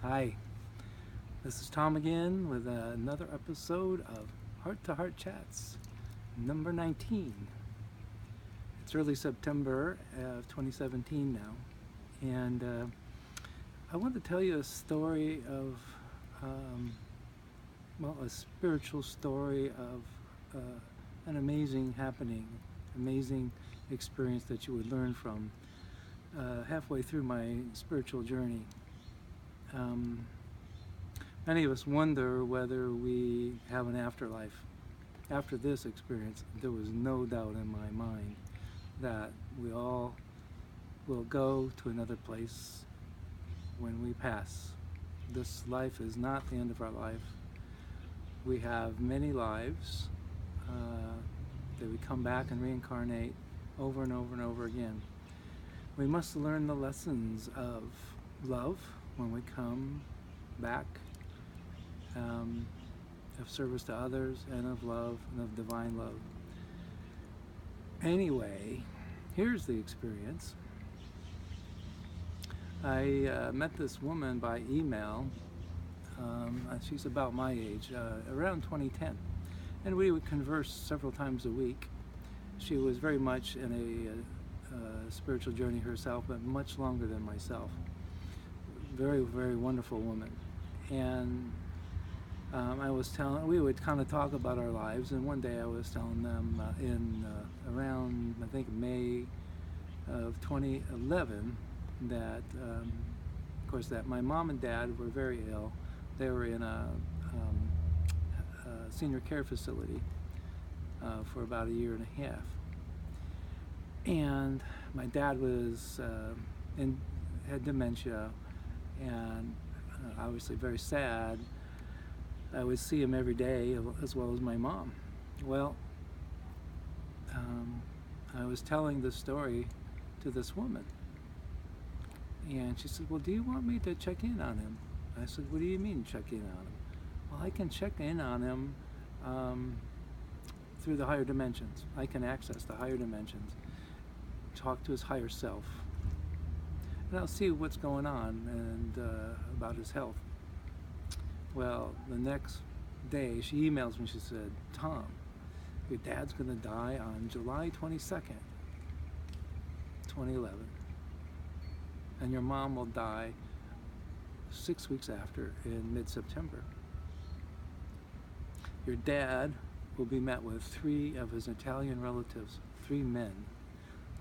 Hi, this is Tom again with another episode of Heart to Heart Chats, number 19. It's early September of 2017 now, and I want to tell you a story of, um, a spiritual story of an amazing happening, amazing experience that you would learn from halfway through my spiritual journey. Um, Many of us wonder whether we have an afterlife. After this experience, there was no doubt in my mind that we all will go to another place when we pass. This life is not the end of our life. We have many lives that we come back and reincarnate over and over and over again. We must learn the lessons of love when we come back, of service to others, and of love, and of divine love. Anyway, here's the experience. I met this woman by email. She's about my age, around 2010. And we would converse several times a week. She was very much in a spiritual journey herself, but much longer than myself. Very, very wonderful woman. And we would kind of talk about our lives, and one day I was telling them in around, I think, May of 2011 that, of course, that my mom and dad were very ill. They were in a senior care facility for about a year and a half. And my dad was had dementia, and obviously very sad. I would see him every day, as well as my mom. Well, I was telling this story to this woman, and she said, "Well, do you want me to check in on him?" I said, "What do you mean check in on him?" "Well, I can check in on him through the higher dimensions. I can access the higher dimensions, talk to his higher self, and I'll see what's going on and about his health." Well, the next day she emails me. She said, "Tom, your dad's going to die on July 22nd, 2011, and your mom will die 6 weeks after, in mid-September. Your dad will be met with 3 of his Italian relatives, 3 men,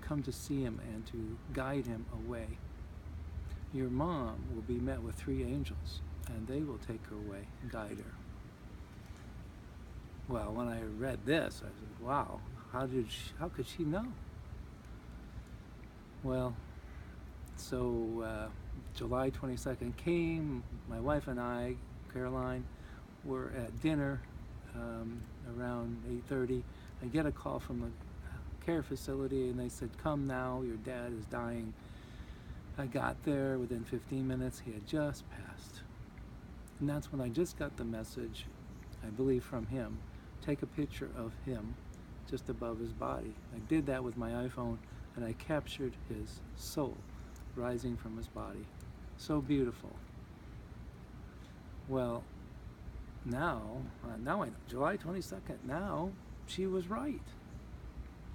come to see him and to guide him away. Your mom will be met with 3 angels, and they will take her away and guide her." Well, when I read this, I said, "Wow, how could she know?" Well, so July 22nd came. My wife and I, Caroline, were at dinner around 8:30. I get a call from the care facility, and they said, "Come now, your dad is dying." I got there within 15 minutes. He had just passed. And that's when I just got the message, I believe from him, take a picture of him just above his body. I did that with my iPhone, and I captured his soul rising from his body. So beautiful. Well, now I know, July 22nd, now she was right.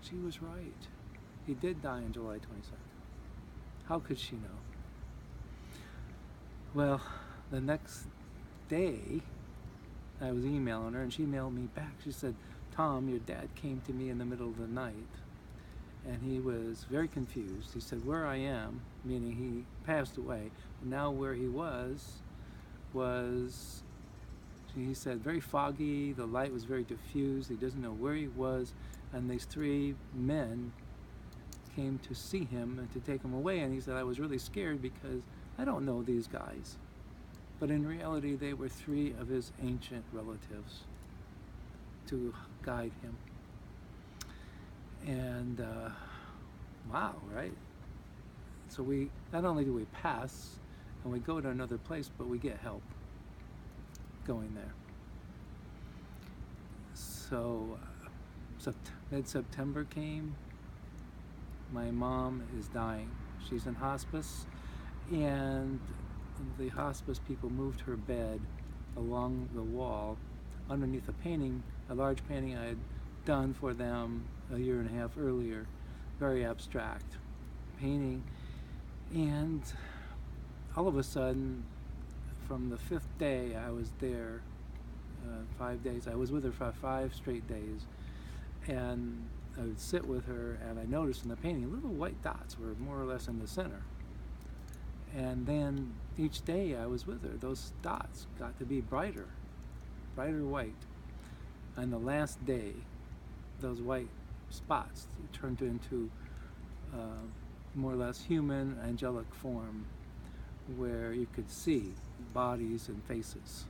She was right. He did die on July 22nd. How could she know? Well, the next day, I was emailing her, and she emailed me back. She said, "Tom, your dad came to me in the middle of the night, and he was very confused. He said, where I am," meaning he passed away, but now where he was, he said, very foggy, the light was very diffused, he doesn't know where he was, and these 3 men came to see him and to take him away." And he said, "I was really scared because I don't know these guys." But in reality, they were 3 of his ancient relatives to guide him. And wow, right? So we, not only do we pass and we go to another place, but we get help going there. So mid-September came. My mom is dying. She's in hospice, and the hospice people moved her bed along the wall underneath a painting, a large painting I had done for them a year and a half earlier, very abstract painting. And all of a sudden, from the 5th day I was there, 5 days, I was with her for 5 straight days, and I would sit with her, and I noticed in the painting little white dots were more or less in the center. And then each day I was with her, those dots got to be brighter white. And the last day, those white spots turned into more or less human, angelic form, where you could see bodies and faces.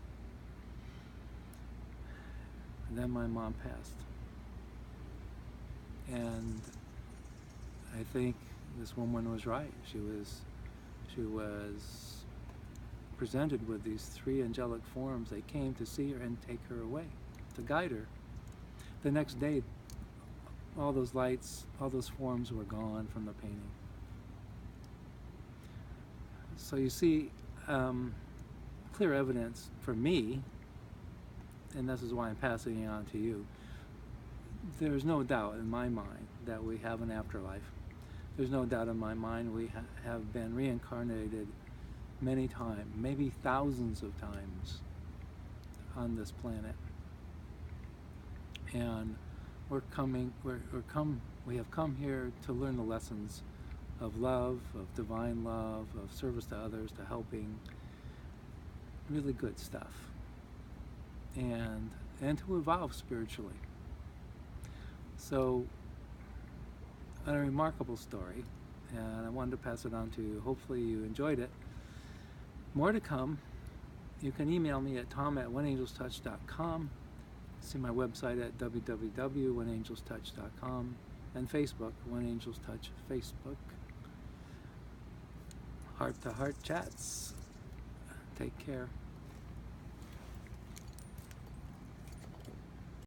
And then my mom passed. And I think this woman was right. She was presented with these 3 angelic forms. They came to see her and take her away, to guide her. The next day, all those lights, all those forms were gone from the painting. So you see, clear evidence for me, and this is why I'm passing it on to you. There's no doubt in my mind that we have an afterlife. There's no doubt in my mind we have been reincarnated many times, maybe thousands of times on this planet. And we have come here to learn the lessons of love, of divine love, of service to others, to helping, really good stuff, and to evolve spiritually. So, a remarkable story, and I wanted to pass it on to you. Hopefully you enjoyed it. More to come. You can email me at tom@whenangelstouch.com. See my website at www.whenangelstouch.com, and Facebook, When Angels Touch Facebook. Heart to Heart Chats. Take care.